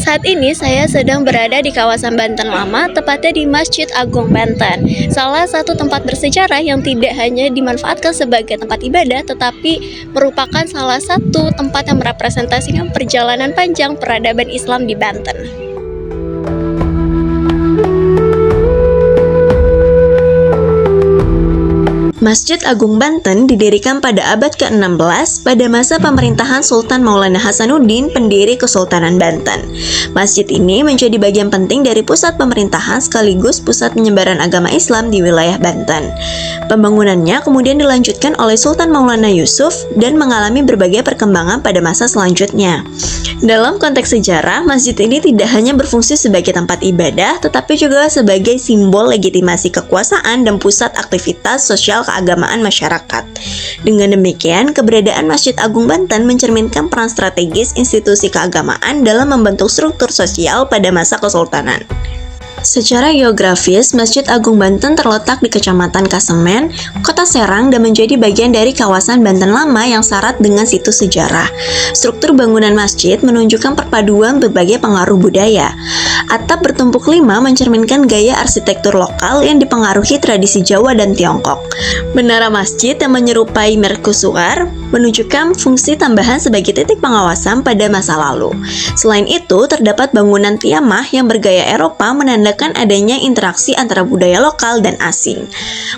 Saat ini saya sedang berada di kawasan Banten Lama, tepatnya di Masjid Agung Banten. Salah satu tempat bersejarah yang tidak hanya dimanfaatkan sebagai tempat ibadah, tetapi merupakan salah satu tempat yang merepresentasikan perjalanan panjang peradaban Islam di Banten. Masjid Agung Banten didirikan pada abad ke-16 pada masa pemerintahan Sultan Maulana Hasanuddin, pendiri Kesultanan Banten. Masjid ini menjadi bagian penting dari pusat pemerintahan sekaligus pusat penyebaran agama Islam di wilayah Banten. Pembangunannya kemudian dilanjutkan oleh Sultan Maulana Yusuf dan mengalami berbagai perkembangan pada masa selanjutnya. Dalam konteks sejarah, masjid ini tidak hanya berfungsi sebagai tempat ibadah, tetapi juga sebagai simbol legitimasi kekuasaan dan pusat aktivitas sosial keagamaan masyarakat. Dengan demikian, keberadaan Masjid Agung Banten mencerminkan peran strategis institusi keagamaan dalam membentuk struktur sosial pada masa kesultanan. Secara geografis, Masjid Agung Banten terletak di Kecamatan Kasemen, Kota Serang, dan menjadi bagian dari kawasan Banten Lama yang syarat dengan situs sejarah. Struktur bangunan masjid menunjukkan perpaduan berbagai pengaruh budaya. Atap bertumpuk lima mencerminkan gaya arsitektur lokal yang dipengaruhi tradisi Jawa dan Tiongkok. Menara masjid yang menyerupai mercusuar menunjukkan fungsi tambahan sebagai titik pengawasan pada masa lalu. Selain itu, terdapat bangunan tiamah yang bergaya Eropa menandakan adanya interaksi antara budaya lokal dan asing.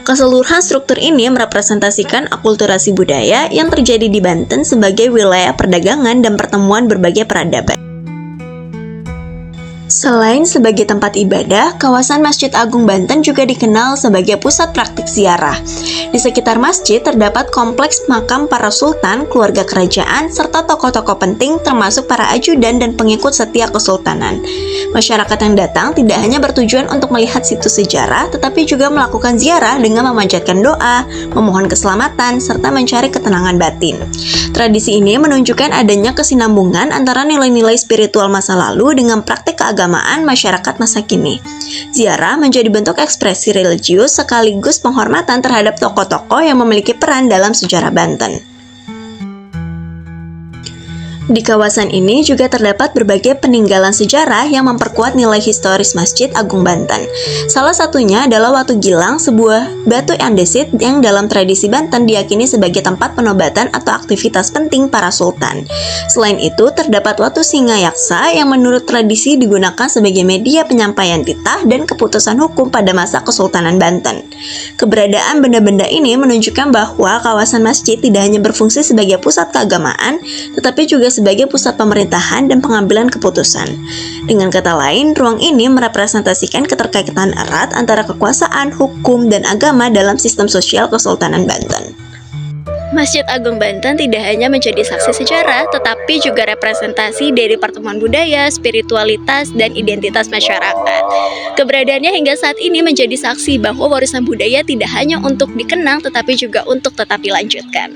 Keseluruhan struktur ini merepresentasikan akulturasi budaya yang terjadi di Banten sebagai wilayah perdagangan dan pertemuan berbagai peradaban. Selain sebagai tempat ibadah, kawasan Masjid Agung Banten juga dikenal sebagai pusat praktik ziarah. Di sekitar masjid terdapat kompleks makam para sultan, keluarga kerajaan, serta tokoh-tokoh penting termasuk para ajudan dan pengikut setia kesultanan. Masyarakat yang datang tidak hanya bertujuan untuk melihat situs sejarah, tetapi juga melakukan ziarah dengan memanjatkan doa, memohon keselamatan, serta mencari ketenangan batin. Tradisi ini menunjukkan adanya kesinambungan antara nilai-nilai spiritual masa lalu dengan praktik keagamaan masyarakat masa kini. Ziarah menjadi bentuk ekspresi religius sekaligus penghormatan terhadap tokoh-tokoh yang memiliki peran dalam sejarah Banten. Di kawasan ini juga terdapat berbagai peninggalan sejarah yang memperkuat nilai historis Masjid Agung Banten. Salah satunya adalah Watu Gilang, sebuah batu andesit yang dalam tradisi Banten diyakini sebagai tempat penobatan atau aktivitas penting para sultan. Selain itu, terdapat Watu Singayaksa yang menurut tradisi digunakan sebagai media penyampaian titah dan keputusan hukum pada masa Kesultanan Banten. Keberadaan benda-benda ini menunjukkan bahwa kawasan masjid tidak hanya berfungsi sebagai pusat keagamaan, tetapi juga sebagai pusat pemerintahan dan pengambilan keputusan. Dengan kata lain, ruang ini merepresentasikan keterkaitan erat antara kekuasaan, hukum, dan agama dalam sistem sosial Kesultanan Banten. Masjid Agung Banten tidak hanya menjadi saksi sejarah, tetapi juga representasi dari pertemuan budaya, spiritualitas, dan identitas masyarakat. Keberadaannya hingga saat ini menjadi saksi bahwa warisan budaya tidak hanya untuk dikenang, tetapi juga untuk tetap dilanjutkan.